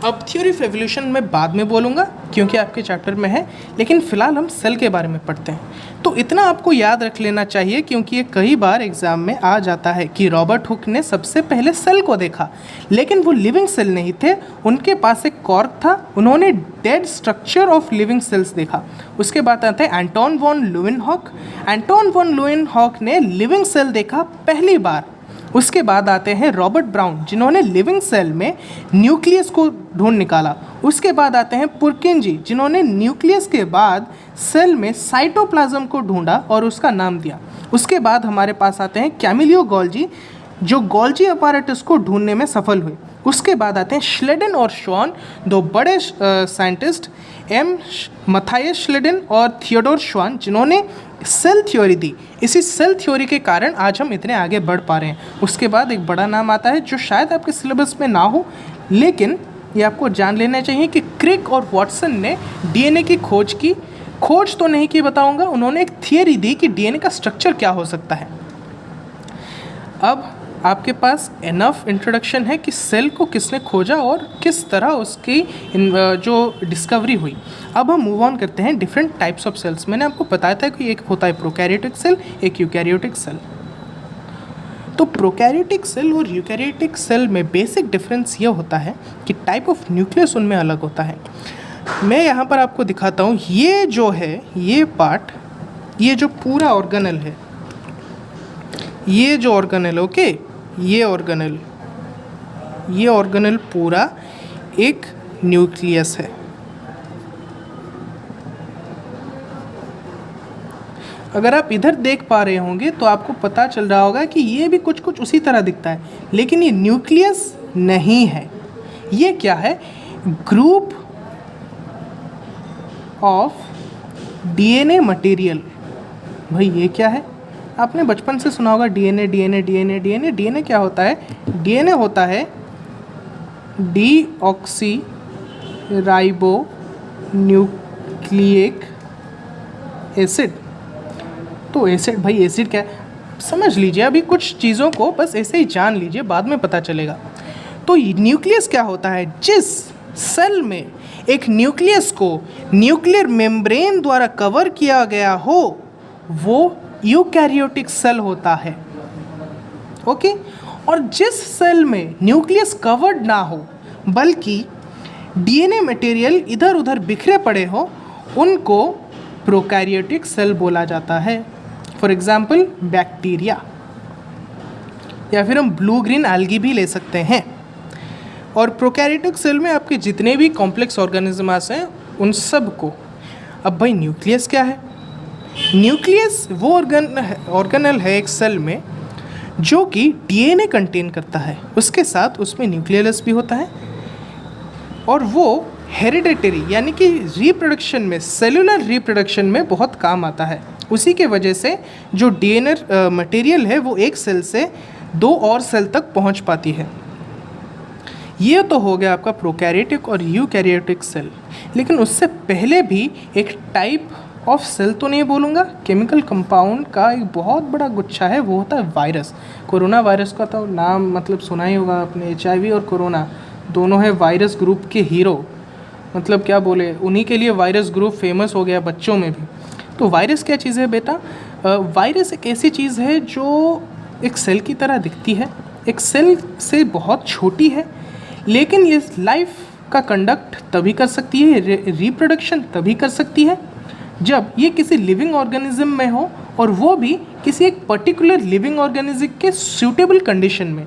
अब theory of evolution मैं बाद में बोलूँगा क्योंकि आपके चैप्टर में है, लेकिन फ़िलहाल हम सेल के बारे में पढ़ते हैं। तो इतना आपको याद रख लेना चाहिए क्योंकि ये कई बार एग्ज़ाम में आ जाता है कि रॉबर्ट हुक ने सबसे पहले सेल को देखा, लेकिन वो लिविंग सेल नहीं थे, उनके पास एक कॉर्क था, उन्होंने dead structure of living cells देखा। उसके बाद आते हैं Anton von Leeuwenhoek. Anton von Leeuwenhoek ने लिविंग सेल देखा पहली बार। उसके बाद आते हैं रॉबर्ट ब्राउन, जिन्होंने लिविंग सेल में न्यूक्लियस को ढूंढ निकाला। उसके बाद आते हैं पुरकिंजी, जिन्होंने न्यूक्लियस के बाद सेल में साइटोप्लाज्म को ढूंढा और उसका नाम दिया। उसके बाद हमारे पास आते हैं कैमिलियो गोल्जी, जो गोल्जी अपैरेटस को ढूंढने में सफल हुए। उसके बाद आते हैं श्लेडेन और श्वान, दो बड़े साइंटिस्ट, मैथायस श्लेडेन और थियोडोर श्वान, जिन्होंने सेल थ्योरी दी। इसी सेल थ्योरी के कारण आज हम इतने आगे बढ़ पा रहे हैं। उसके बाद एक बड़ा नाम आता है जो शायद आपके सिलेबस में ना हो, लेकिन ये आपको जान लेना चाहिए कि क्रिक और वॉटसन ने डीएनए की खोज की। खोज तो नहीं की बताऊंगा, उन्होंने एक थियरी दी कि डीएनए का स्ट्रक्चर क्या हो सकता है। अब आपके पास इनफ इंट्रोडक्शन है कि सेल को किसने खोजा और किस तरह उसकी जो डिस्कवरी हुई। अब हम मूव ऑन करते हैं डिफरेंट टाइप्स ऑफ सेल्स। मैंने आपको बताया था कि एक होता है प्रोकैरियोटिक सेल, एक यूकैरियोटिक सेल। तो प्रोकैरियोटिक सेल और यूकैरियोटिक सेल में बेसिक डिफरेंस ये होता है कि टाइप ऑफ न्यूक्लियस उनमें अलग होता है। मैं यहाँ पर आपको दिखाता हूँ, ये जो है ये पार्ट, ये जो पूरा ऑर्गेनल है, ये जो ऑर्गेनल, ओके, ये ऑर्गेनल पूरा एक न्यूक्लियस है। अगर आप इधर देख पा रहे होंगे तो आपको पता चल रहा होगा कि ये भी कुछ कुछ उसी तरह दिखता है, लेकिन ये न्यूक्लियस नहीं है। ये क्या है? Group of DNA material. भाई ये क्या है? आपने बचपन से सुना होगा DNA DNA DNA DNA. DNA क्या होता है? डीएनए होता है डीऑक्सी राइबो न्यूक्लिक एसिड। तो एसिड, भाई एसिड क्या है समझ लीजिए, अभी कुछ चीज़ों को बस ऐसे ही जान लीजिए, बाद में पता चलेगा। तो न्यूक्लियस क्या होता है? जिस सेल में एक न्यूक्लियस को न्यूक्लियर मेम्ब्रेन द्वारा कवर किया गया हो वो यूकैरियोटिक सेल होता है, ओके। और जिस सेल में न्यूक्लियस कवर्ड ना हो बल्कि डीएनए मटेरियल इधर उधर बिखरे पड़े हो, उनको प्रोकैरियोटिक सेल बोला जाता है। फॉर एग्जाम्पल बैक्टीरिया, या फिर हम ब्लू ग्रीन एल्गी भी ले सकते हैं। और प्रोकैरियोटिक सेल में आपके जितने भी कॉम्प्लेक्स ऑर्गेनिजम्स हैं उन सब को। अब भाई न्यूक्लियस क्या है? न्यूक्लियस वो ऑर्गेनल है एक सेल में जो कि डीएनए कंटेन करता है, उसके साथ उसमें न्यूक्लियस भी होता है, और वो हेरिडिटरी यानी कि रिप्रोडक्शन में, सेलुलर रिप्रोडक्शन में बहुत काम आता है। उसी के वजह से जो डीएनए मटेरियल है वो एक सेल से दो और सेल तक पहुंच पाती है। ये तो हो गया आपका प्रोकैरियोटिक और यूकैरियोटिक सेल। लेकिन उससे पहले भी एक टाइप ऑफ सेल तो नहीं बोलूँगा, केमिकल कंपाउंड का एक बहुत बड़ा गुच्छा है, वो होता है वायरस। कोरोना वायरस का तो नाम मतलब सुना ही होगा आपने। HIV और कोरोना दोनों है वायरस ग्रुप के हीरो, मतलब क्या बोले, उन्हीं के लिए वायरस ग्रुप फेमस हो गया बच्चों में भी। तो वायरस क्या चीज़ है बेटा? वायरस एक ऐसी चीज़ है जो एक सेल की तरह दिखती है, एक सेल से बहुत छोटी है, लेकिन ये लाइफ का कंडक्ट तभी कर सकती है, रिप्रोडक्शन तभी कर सकती है जब ये किसी लिविंग ऑर्गेनिज्म में हो, और वो भी किसी एक पर्टिकुलर लिविंग ऑर्गेनिज्म के सूटेबल कंडीशन में,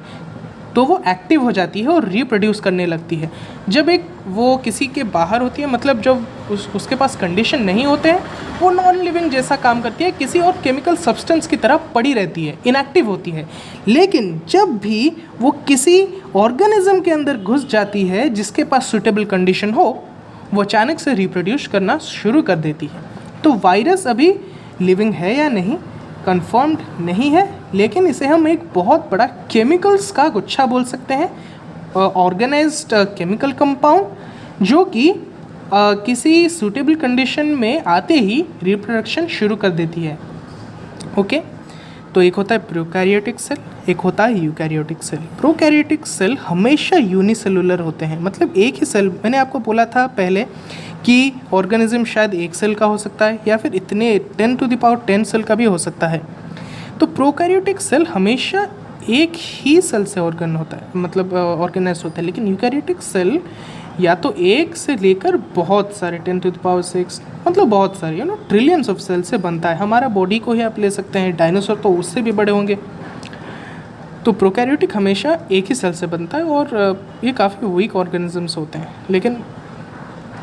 तो वो एक्टिव हो जाती है और रिप्रोड्यूस करने लगती है। जब एक वो किसी के बाहर होती है, मतलब जब उसके पास कंडीशन नहीं होते हैं, वो नॉन लिविंग जैसा काम करती है, किसी और केमिकल सब्सटेंस की तरह पड़ी रहती है, इनएक्टिव होती है। लेकिन जब भी वो किसी ऑर्गेनिज्म के अंदर घुस जाती है जिसके पास सूटेबल कंडीशन हो, वो अचानक से रिप्रोड्यूस करना शुरू कर देती है। तो वायरस अभी लिविंग है या नहीं कंफर्म्ड नहीं है, लेकिन इसे हम एक बहुत बड़ा केमिकल्स का गुच्छा बोल सकते हैं, ऑर्गेनाइज्ड केमिकल कंपाउंड, जो कि किसी सूटेबल कंडीशन में आते ही रिप्रोडक्शन शुरू कर देती है, ओके। तो एक होता है प्रोकैरियोटिक सेल, एक होता है यूकैरियोटिक सेल। प्रोकैरियोटिक सेल हमेशा यूनिसेलुलर होते हैं, मतलब एक ही सेल। मैंने आपको बोला था पहले कि ऑर्गेनिज्म शायद एक सेल का हो सकता है या फिर इतने 10⁻10 सेल का भी हो सकता है। तो प्रोकैरियोटिक सेल हमेशा एक ही सेल से ऑर्गन होता है, मतलब ऑर्गेनाइज होता है। लेकिन यूकैरियोटिक सेल या तो एक से लेकर बहुत सारे 10⁻6, मतलब बहुत सारे ट्रिलियंस ऑफ सेल से बनता है। हमारा बॉडी को ही आप ले सकते हैं, डायनासोर तो उससे भी बड़े होंगे। तो प्रोकैरियोटिक हमेशा एक ही सेल से बनता है और ये काफ़ी वीक ऑर्गेनिजम्स होते हैं, लेकिन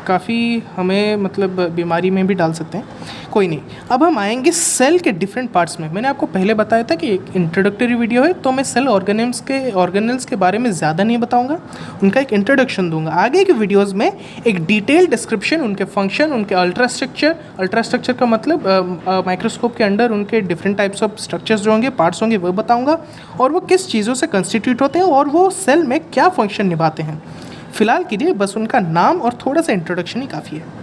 काफ़ी हमें मतलब बीमारी में भी डाल सकते हैं। कोई नहीं, अब हम आएंगे सेल के डिफरेंट पार्ट्स में। मैंने आपको पहले बताया था कि एक इंट्रोडक्टरी वीडियो है, तो मैं सेल ऑर्गेनल्स के बारे में ज़्यादा नहीं बताऊंगा, उनका एक इंट्रोडक्शन दूंगा। आगे के वीडियोज़ में एक डिटेल डिस्क्रिप्शन, उनके फंक्शन, उनके अल्ट्रास्ट्रक्चर का मतलब माइक्रोस्कोप के अंडर उनके डिफरेंट टाइप्स ऑफ स्ट्रक्चर्स जो होंगे, पार्ट्स होंगे, वो बताऊँगा, और वो किस चीज़ों से कंस्टिट्यूट होते हैं और वो सेल में क्या फंक्शन निभाते हैं। फिलहाल के लिए बस उनका नाम और थोड़ा सा इंट्रोडक्शन ही काफ़ी है।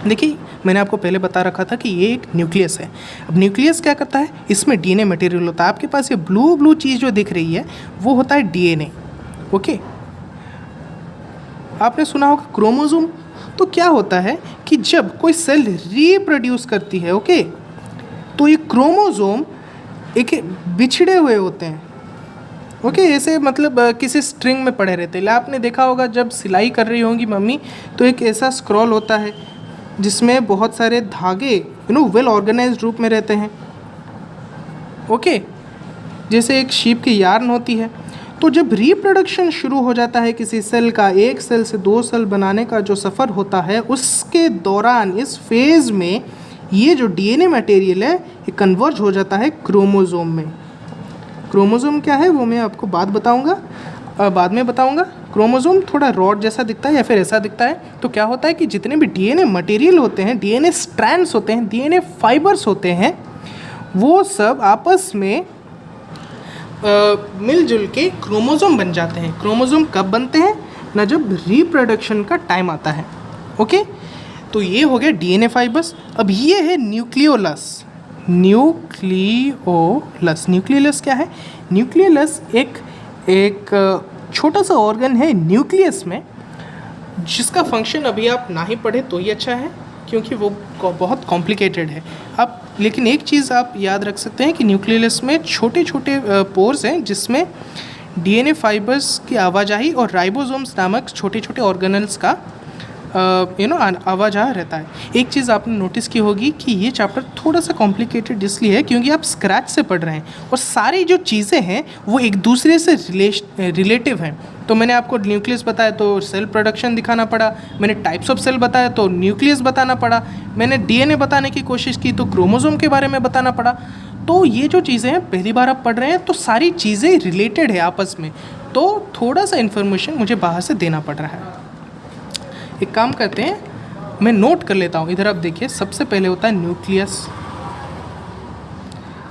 देखिए, मैंने आपको पहले बता रखा था कि ये एक न्यूक्लियस है। अब न्यूक्लियस क्या करता है, इसमें डीएनए मटेरियल होता है। आपके पास ये ब्लू चीज़ जो दिख रही है वो होता है डीएनए। ओके, आपने सुना होगा क्रोमोसोम। तो क्या होता है कि जब कोई सेल रीप्रोड्यूस करती है, ओके, तो ये क्रोमोसोम एक बिछड़े हुए होते हैं। ओके, ऐसे मतलब किसी स्ट्रिंग में पड़े रहते हैं। आपने देखा होगा जब सिलाई कर रही होंगी मम्मी, तो एक ऐसा स्क्रॉल होता है जिसमें बहुत सारे धागे वेल ऑर्गेनाइज्ड रूप में रहते हैं। ओके, जैसे एक शीप की यार्न होती है। तो जब रिप्रोडक्शन शुरू हो जाता है किसी सेल का, एक सेल से 2 सेल बनाने का जो सफ़र होता है, उसके दौरान इस फेज़ में ये जो डीएनए मटेरियल है ये कन्वर्ज हो जाता है क्रोमोसोम में। क्रोमोसोम क्या है वो मैं आपको बाद में बताऊंगा। क्रोमोसोम थोड़ा रॉड जैसा दिखता है या फिर ऐसा दिखता है। तो क्या होता है कि जितने भी डीएनए मटेरियल होते हैं, डीएनए स्ट्रैंड्स होते हैं, डीएनए फाइबर्स होते हैं, वो सब आपस में मिलजुल के क्रोमोसोम बन जाते हैं। क्रोमोसोम कब बनते हैं ना, जब रिप्रोडक्शन का टाइम आता है। ओके, तो ये हो गया डीएनए फाइबर्स। अब ये है न्यूक्लियोलस। न्यूक्लियोलस क्या है? न्यूक्लियोलस एक छोटा सा ऑर्गन है न्यूक्लियस में, जिसका फंक्शन अभी आप ना ही पढ़े तो ही अच्छा है, क्योंकि वो बहुत कॉम्प्लिकेटेड है। आप लेकिन एक चीज़ आप याद रख सकते हैं कि न्यूक्लियस में छोटे छोटे पोर्स हैं, जिसमें डीएनए फाइबर्स की आवाजाही और राइबोसोम्स नामक छोटे छोटे ऑर्गेनल्स का आवाजा रहता है। एक चीज़ आपने नोटिस की होगी कि ये चैप्टर थोड़ा सा कॉम्प्लिकेटेड इसलिए है क्योंकि आप स्क्रैच से पढ़ रहे हैं और सारी जो चीज़ें हैं वो एक दूसरे से रिलेटिव हैं। तो मैंने आपको न्यूक्लियस बताया तो सेल प्रोडक्शन दिखाना पड़ा, मैंने टाइप्स ऑफ सेल बताया तो न्यूक्लियस बताना पड़ा, मैंने डीएनए बताने की कोशिश की तो क्रोमोसोम के बारे में बताना पड़ा। तो ये जो चीज़ें हैं पहली बार आप पढ़ रहे हैं तो सारी चीज़ें रिलेटेड है आपस में, तो थोड़ा सा इन्फॉर्मेशन मुझे बाहर से देना पड़ रहा है। एक काम करते हैं, मैं नोट कर लेता हूँ। इधर आप देखिए, सबसे पहले होता है न्यूक्लियस,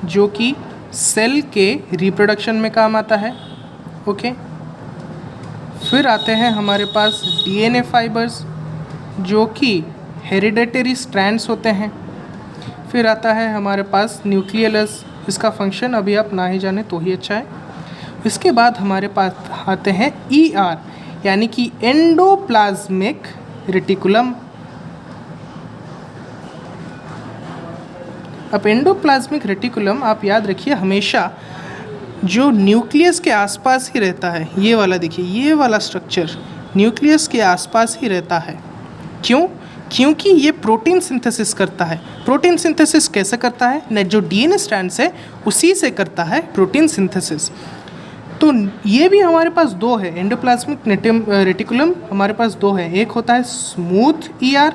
जो कि सेल के रिप्रोडक्शन में काम आता है। ओके, फिर आते हैं हमारे पास डीएनए फाइबर्स, जो कि हेरिडेटरी स्ट्रैंड्स होते हैं। फिर आता है हमारे पास न्यूक्लियोलस, इसका फंक्शन अभी आप ना ही जाने तो ही अच्छा है। इसके बाद हमारे पास आते हैं ER, यानी कि एंडोप्लाज्मिक रेटिकुलम। अब एंडोप्लाज्मिक रेटिकुलम आप याद रखिए हमेशा जो न्यूक्लियस के आसपास ही रहता है। ये वाला देखिए, ये वाला स्ट्रक्चर न्यूक्लियस के आसपास ही रहता है। क्यों? क्योंकि ये प्रोटीन सिंथेसिस करता है। प्रोटीन सिंथेसिस कैसे करता है ना, जो डीएनए स्ट्रैंड्स है उसी से करता है प्रोटीन सिंथेसिस। तो ये भी हमारे पास 2 है, एंडोप्लाज्मिक रेटिकुलम हमारे पास 2 है। एक होता है स्मूथ ER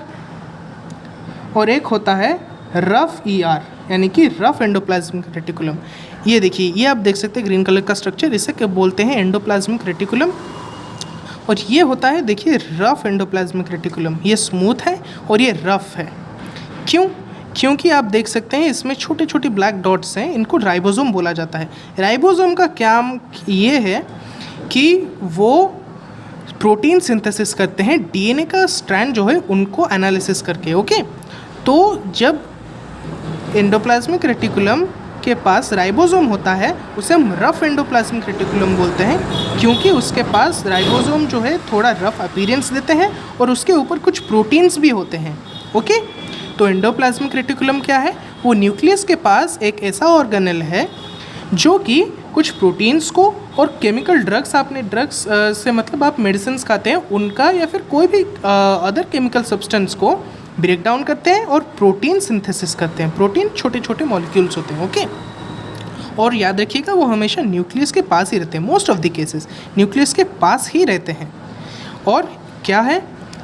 और एक होता है रफ ER, यानी कि रफ एंडोप्लाज्मिक रेटिकुलम। ये देखिए, ये आप देख सकते हैं ग्रीन कलर का स्ट्रक्चर, इसे क्या बोलते हैं, एंडोप्लाज्मिक रेटिकुलम। और ये होता है देखिए रफ एंडोप्लाज्मिक रेटिकुलम। ये स्मूथ है और ये रफ है। क्यों? क्योंकि आप देख सकते हैं इसमें छोटे छोटे ब्लैक डॉट्स हैं, इनको राइबोसोम बोला जाता है। राइबोसोम का काम ये है कि वो प्रोटीन सिंथेसिस करते हैं, डीएनए का स्ट्रैंड जो है उनको एनालिसिस करके। ओके, तो जब एंडोप्लाज्मिक रेटिकुलम के पास राइबोसोम होता है उसे हम रफ एंडोप्लाज्मिक रेटिकुलम बोलते हैं, क्योंकि उसके पास राइबोसोम जो है थोड़ा रफ अपीयरेंस देते हैं और उसके ऊपर कुछ प्रोटीन्स भी होते हैं। ओके, तो एंडोप्लाज्मिक रेटिकुलम क्या है? वो न्यूक्लियस के पास एक ऐसा ऑर्गेनेल है जो कि कुछ प्रोटीन्स को और केमिकल ड्रग्स, आपने ड्रग्स से मतलब आप मेडिसिन खाते हैं उनका या फिर कोई भी अदर केमिकल सब्सटेंस को ब्रेक डाउन करते हैं और प्रोटीन सिंथेसिस करते हैं। प्रोटीन छोटे छोटे मॉलिक्यूल्स होते हैं। ओके, और याद रखिएगा वो हमेशा न्यूक्लियस के पास ही रहते हैं। Most of the cases nucleus के पास ही रहते हैं। और क्या है,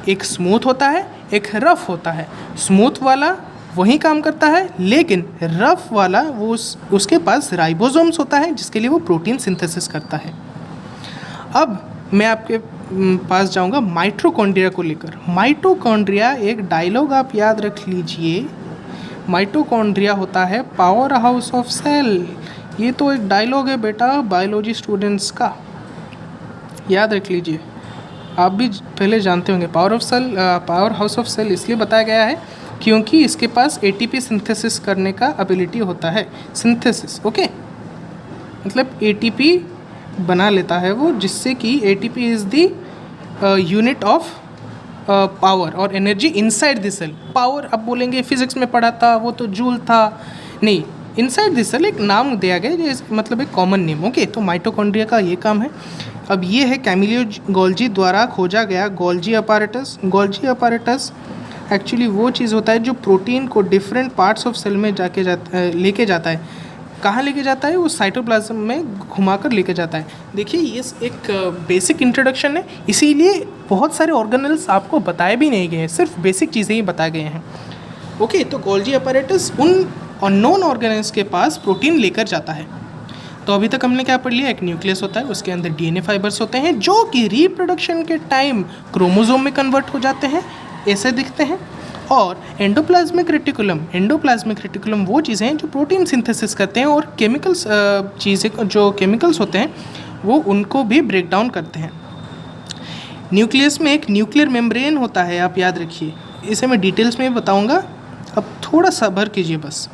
एक स्मूथ होता है, एक रफ होता है। स्मूथ वाला वही काम करता है, लेकिन रफ वाला वो उसके पास राइबोसोम्स होता है जिसके लिए वो प्रोटीन सिंथेसिस करता है। अब मैं आपके पास जाऊंगा माइटोकॉन्ड्रिया को लेकर। माइटोकॉन्ड्रिया एक डायलॉग आप याद रख लीजिए। माइटोकॉन्ड्रिया होता है पावर हाउस ऑफ सेल। ये तो एक डायलॉग है बेटा बायोलॉजी स्टूडेंट्स का, याद रख लीजिए। आप भी पहले जानते होंगे पावर हाउस ऑफ सेल इसलिए बताया गया है क्योंकि इसके पास एटीपी सिंथेसिस करने का एबिलिटी होता है। सिंथेसिस, ओके, मतलब एटीपी बना लेता है वो, जिससे कि ATP is the unit of power और energy inside the cell. Power अब बोलेंगे फिजिक्स में पढ़ा था, वो तो जूल था, नहीं, इनसाइड द सेल एक नाम दिया गया, मतलब एक कॉमन नेम। ओके, तो माइटोकॉन्ड्रिया का ये काम है। अब ये है कैमिलियो गोल्जी द्वारा खोजा गया Golgi apparatus. Golgi apparatus actually वो चीज़ होता है जो प्रोटीन को डिफरेंट पार्ट्स ऑफ सेल में लेके जाता है। कहाँ लेके जाता है? वो साइटोप्लाज्म में घुमाकर लेके जाता है। देखिए, ये एक बेसिक इंट्रोडक्शन है, इसीलिए बहुत सारे ऑर्गेनल्स आपको बताए भी नहीं गए हैं, सिर्फ बेसिक चीज़ें ही बताए गए हैं। ओके, तो गोल्जी अपैरेटस उन अननोन ऑर्गेनल्स के पास प्रोटीन लेकर जाता है। तो अभी तक हमने क्या पढ़ लिया? एक न्यूक्लियस होता है, उसके अंदर डीएनए फाइबर्स होते हैं जो कि रिप्रोडक्शन के टाइम क्रोमोसोम में कन्वर्ट हो जाते हैं, ऐसे दिखते हैं। और एंडोप्लाज्मिक रेटिकुलम वो चीज़ें हैं जो प्रोटीन सिंथेसिस करते हैं और केमिकल्स चीज़ें जो केमिकल्स होते हैं वो उनको भी ब्रेक डाउन करते हैं। न्यूक्लियस में एक न्यूक्लियर मेम्ब्रेन होता है, आप याद रखिए, इसे मैं डिटेल्स में बताऊंगा, अब थोड़ा सब्र कीजिए बस।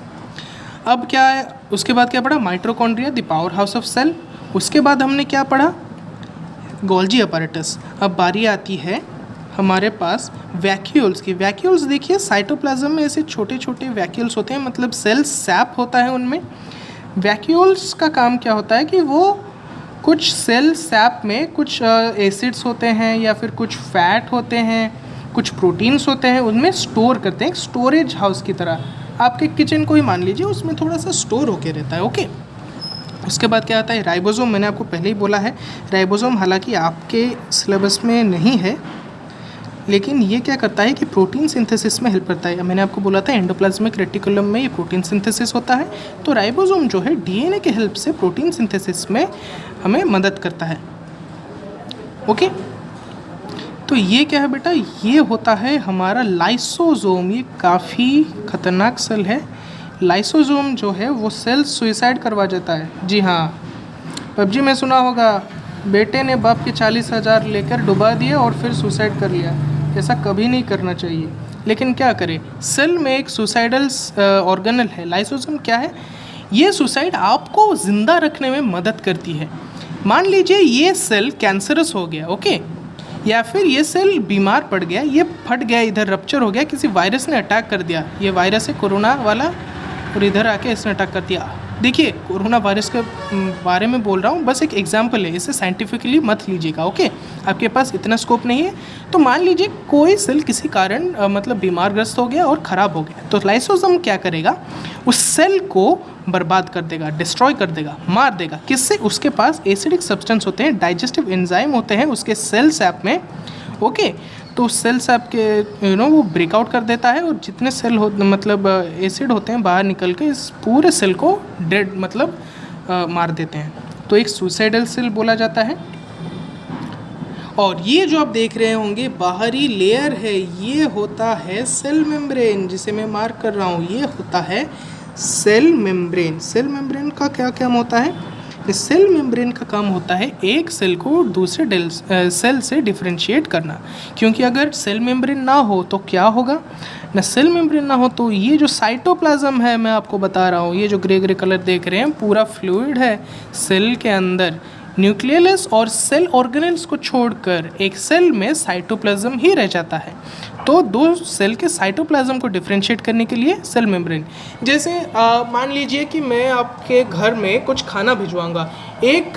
अब क्या है, उसके बाद क्या पढ़ा? Mitochondria the power house of cell. उसके बाद हमने क्या पढ़ा? Golgi apparatus. अब बारी आती है हमारे पास वैक्यूल्स की। वैक्यूल्स देखिए, साइटोप्लाज्म में ऐसे छोटे छोटे वैक्यूल्स होते हैं, मतलब सेल सैप होता है उनमें। वैक्यूल्स का काम क्या होता है कि वो कुछ सेल सैप में कुछ एसिड्स होते हैं या फिर कुछ फैट होते हैं, कुछ प्रोटीन्स होते हैं, उनमें स्टोर करते हैं, एक स्टोरेज हाउस की तरह। आपके किचन को ही मान लीजिए, उसमें थोड़ा सा स्टोर होके रहता है। ओके, उसके बाद क्या आता है? राइबोसोम। मैंने आपको पहले ही बोला है, राइबोसोम हालांकि आपके सिलेबस में नहीं है, लेकिन ये क्या करता है कि प्रोटीन सिंथेसिस में हेल्प करता है। मैंने आपको बोला था एंडोप्लाज्मिक रेटिकुलम में ये प्रोटीन सिंथेसिस होता है, तो राइबोसोम जो है डीएनए के हेल्प से प्रोटीन सिंथेसिस में हमें मदद करता है। ओके, तो ये क्या है बेटा? ये होता है हमारा लाइसोसोम। ये काफ़ी खतरनाक सेल है। लाइसोसोम जो है वो सेल सुइसाइड करवा जाता है। जी हाँ, पबजी में सुना होगा, बेटे ने बाप के 40,000 लेकर डुबा दिया और फिर सुसाइड कर लिया। ऐसा कभी नहीं करना चाहिए, लेकिन क्या करें, सेल में एक सुसाइडल ऑर्गेनल है, लाइसोसोम। क्या है ये? सुसाइड आपको ज़िंदा रखने में मदद करती है। मान लीजिए ये सेल कैंसरस हो गया, ओके, या फिर ये सेल बीमार पड़ गया, ये फट गया, इधर रप्चर हो गया, किसी वायरस ने अटैक कर दिया। ये वायरस है कोरोना वाला, और इधर आके इसने अटैक कर दिया। देखिए, कोरोना वायरस के बारे में बोल रहा हूँ, बस एक एग्जाम्पल है, इसे साइंटिफिकली मत लीजिएगा। ओके, आपके पास इतना स्कोप नहीं है। तो मान लीजिए कोई सेल किसी कारण मतलब बीमारग्रस्त हो गया और ख़राब हो गया, तो लाइसोसोम क्या करेगा? उस सेल को बर्बाद कर देगा, डिस्ट्रॉय कर देगा, मार देगा। किससे? उसके पास एसिडिक सब्सटेंस होते हैं, डाइजेस्टिव एंजाइम होते हैं उसके सेल सैप में। ओके, तो सेल सैप के वो ब्रेकआउट कर देता है और जितने सेल हो मतलब एसिड होते हैं बाहर निकल के इस पूरे सेल को डेड मतलब मार देते हैं। तो एक सुसाइडल सेल बोला जाता है। और ये जो आप देख रहे होंगे बाहरी लेयर है, ये होता है सेल मेम्ब्रेन, जिसे मैं मार्क कर रहा हूँ। ये होता है सेल मेम्ब्रेन। सेल मेम्ब्रेन का क्या काम होता है? इस सेल मेम्ब्रेन का काम होता है एक सेल को दूसरे सेल से डिफ्रेंशिएट करना, क्योंकि अगर सेल मेम्ब्रेन ना हो तो क्या होगा ना, सेल मेम्ब्रेन ना हो तो ये जो साइटोप्लाज्म है, मैं आपको बता रहा हूँ, ये जो ग्रे ग्रे कलर देख रहे हैं पूरा फ्लूइड है सेल के अंदर। न्यूक्लियस और सेल ऑर्गेनेल्स को छोड़कर एक सेल में साइटोप्लाज्म ही रह जाता है। तो दो सेल के साइटोप्लाज्म को डिफरेंशिएट करने के लिए सेल मेम्ब्रेन। जैसे मान लीजिए कि मैं आपके घर में कुछ खाना भिजवाऊंगा, एक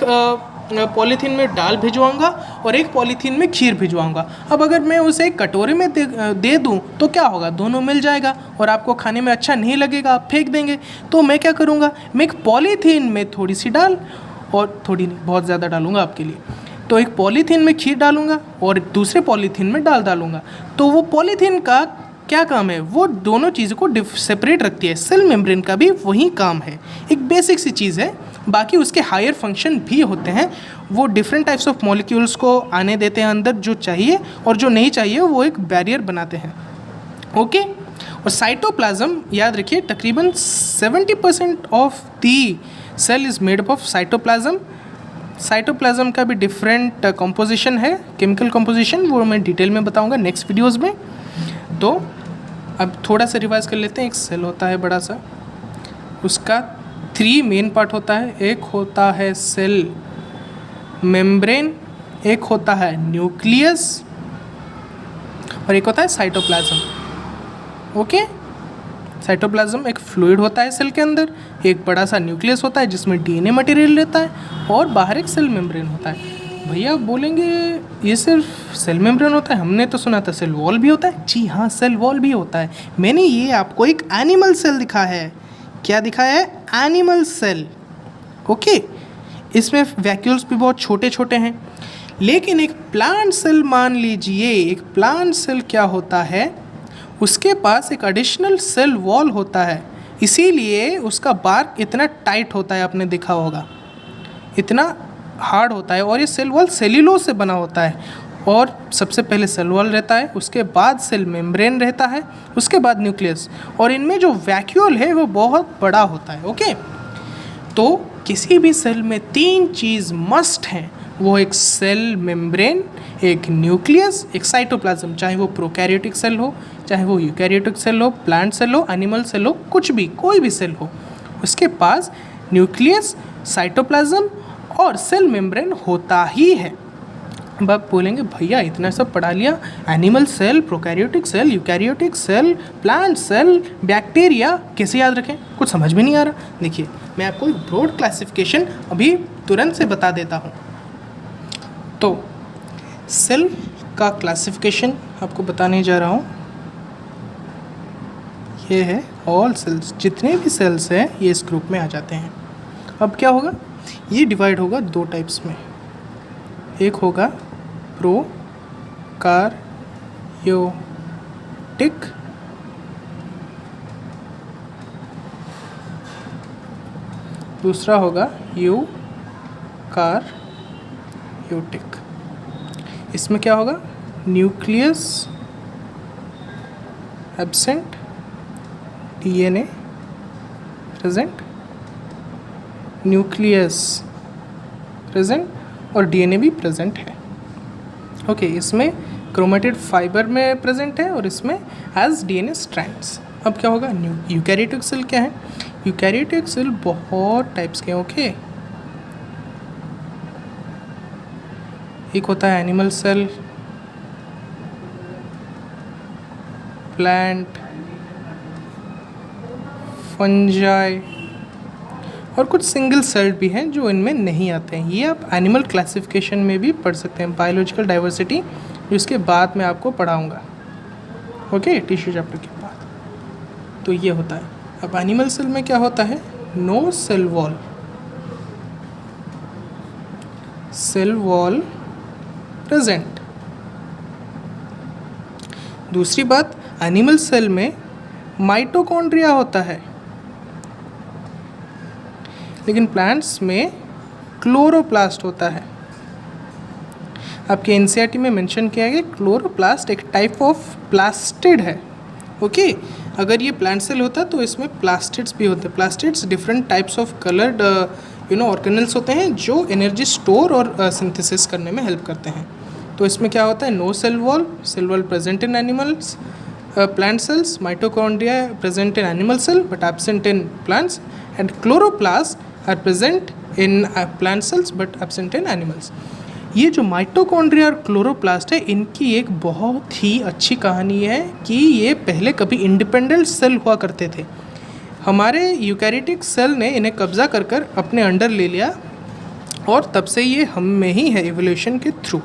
पॉलीथीन में दाल भिजवाऊंगा और एक पॉलीथीन में खीर भिजवाऊंगा। अब अगर मैं उसे एक कटोरे में दे दूं तो क्या होगा, दोनों मिल जाएगा और आपको खाने में अच्छा नहीं लगेगा, आप फेंक देंगे। तो मैं क्या करूंगा, मैं एक पॉलीथीन में थोड़ी सी दाल और थोड़ी नहीं, बहुत ज़्यादा डालूंगा आपके लिए, तो एक पॉलीथीन में खीर डालूंगा और दूसरे पॉलीथीन में दाल डालूंगा। तो वो पॉलीथीन का क्या काम है, वो दोनों चीज़ों को सेपरेट रखती है। सेल मेम्ब्रेन का भी वही काम है, एक बेसिक सी चीज़ है। बाकी उसके हायर फंक्शन भी होते हैं, वो डिफरेंट टाइप्स ऑफ मॉलिक्यूल्स को आने देते हैं अंदर जो चाहिए, और जो नहीं चाहिए वो एक बैरियर बनाते हैं। ओके। और साइटोप्लाज्म याद रखिए, तकरीबन 70% of the cell is made up of cytoplasm. Cytoplasm का भी डिफरेंट कंपोजिशन है, केमिकल कंपोजिशन, वो मैं डिटेल में बताऊंगा नेक्स्ट वीडियोस में। तो अब थोड़ा सा रिवाइज कर लेते हैं। एक सेल होता है बड़ा सा, उसका 3 मेन पार्ट होता है। एक होता है सेल मेम्ब्रेन, एक होता है न्यूक्लियस और एक होता है साइटोप्लाज्म। ओके। साइटोप्लाज्म एक फ्लूइड होता है सेल के अंदर, एक बड़ा सा न्यूक्लियस होता है जिसमें डीएनए मटेरियल रहता है, और बाहर एक सेल मेम्ब्रेन होता है। भैया बोलेंगे ये सिर्फ सेल मेम्ब्रेन होता है, हमने तो सुना था सेल वॉल भी होता है। जी हाँ, सेल वॉल भी होता है। मैंने ये आपको एक एनिमल सेल दिखा है। क्या दिखाया है? Animal cell. ओके। इसमें वैक्यूल्स भी बहुत छोटे छोटे हैं। लेकिन एक प्लांट सेल मान लीजिए, एक प्लांट सेल क्या होता है, उसके पास एक एडिशनल सेल वॉल होता है, इसीलिए उसका बार्क इतना टाइट होता है, आपने देखा होगा, इतना हार्ड होता है। और ये सेल वॉल सेल्यूलोज से बना होता है। और सबसे पहले सेल वॉल रहता है, उसके बाद सेल मेम्ब्रेन रहता है, उसके बाद न्यूक्लियस, और इनमें जो वैक्यूल है वो बहुत बड़ा होता है। ओके। तो किसी भी सेल में 3 चीज़ मस्ट हैं, वो एक सेल मेम्ब्रेन, एक न्यूक्लियस, एक साइटोप्लाज्म, चाहे वो प्रोकैरियोटिक सेल हो, चाहे वो यूकैरियोटिक सेल हो, प्लांट सेल हो, एनिमल सेल हो, कुछ भी, कोई भी सेल हो, उसके पास न्यूक्लियस, साइटोप्लाज्म और सेल मेम्ब्रेन होता ही है। अब आप बोलेंगे भैया इतना सब पढ़ा लिया, animal cell, prokaryotic cell, eukaryotic cell, plant cell, bacteria, कैसे याद रखें? कुछ समझ में नहीं आ रहा। देखिए, मैं आपको एक ब्रॉड क्लासिफिकेशन अभी तुरंत से बता देता हूँ। तो सेल का क्लासिफिकेशन आपको बताने जा रहा हूँ। ये है ऑल सेल्स, जितने भी सेल्स हैं ये इस ग्रुप में आ जाते हैं। अब क्या होगा, ये डिवाइड होगा 2 टाइप्स में। एक होगा प्रोकैरियोटिक दूसरा होगा यूकैरियोटिक। इसमें क्या होगा, nucleus absent, DNA present, nucleus present और डीएनए भी प्रेजेंट है। ओके। इसमें क्रोमेटिड फाइबर में प्रेजेंट है और इसमें एज डीएनए स्ट्रैंड्स। अब क्या होगा, यूकैरियोटिक सेल क्या है? यूकैरियोटिक सेल बहुत टाइप्स के हैं। ओके। एक होता है एनिमल सेल, प्लांट, फंजाई और कुछ सिंगल सेल्ड भी हैं जो इनमें नहीं आते हैं। ये आप एनिमल क्लासिफिकेशन में भी पढ़ सकते हैं, बायोलॉजिकल डाइवर्सिटी, जो इसके बाद में आपको पढ़ाऊँगा। ओके, टिश्यू चैप्टर के बाद। तो ये होता है। अब एनिमल सेल में क्या होता है, no cell wall, cell wall present. दूसरी बात, एनिमल सेल में माइटोकॉन्ड्रिया होता है, लेकिन प्लांट्स में क्लोरोप्लास्ट होता है। आपके एनसीईआरटी में मेंशन किया गया, क्लोरोप्लास्ट एक टाइप ऑफ प्लास्टिड है। ओके। अगर ये प्लांट सेल होता तो इसमें प्लास्टिड्स भी होते हैं। Plastids different types of coloured organelles होते हैं जो एनर्जी स्टोर और सिंथेसिस करने में हेल्प करते हैं। तो इसमें क्या होता है, no cell wall present in animals, plant cells, mitochondria present in animal cell but absent in plants, and chloroplast are present in plant cells but absent in animals. ये जो माइटोकॉन्ड्रिया और क्लोरोप्लास्ट है, इनकी एक बहुत ही अच्छी कहानी है कि ये पहले कभी इंडिपेंडेंट सेल हुआ करते थे। हमारे यूकैरियोटिक सेल ने इन्हें कब्जा कर कर अपने अंडर ले लिया और तब से ये हम में ही है इवोल्यूशन के थ्रू।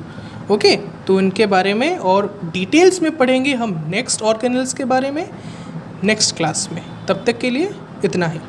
ओके, तो इनके बारे में और डिटेल्स में पढ़ेंगे हम नेक्स्ट ऑर्गेनल्स के बारे में नेक्स्ट क्लास में। तब तक के लिए इतना ही।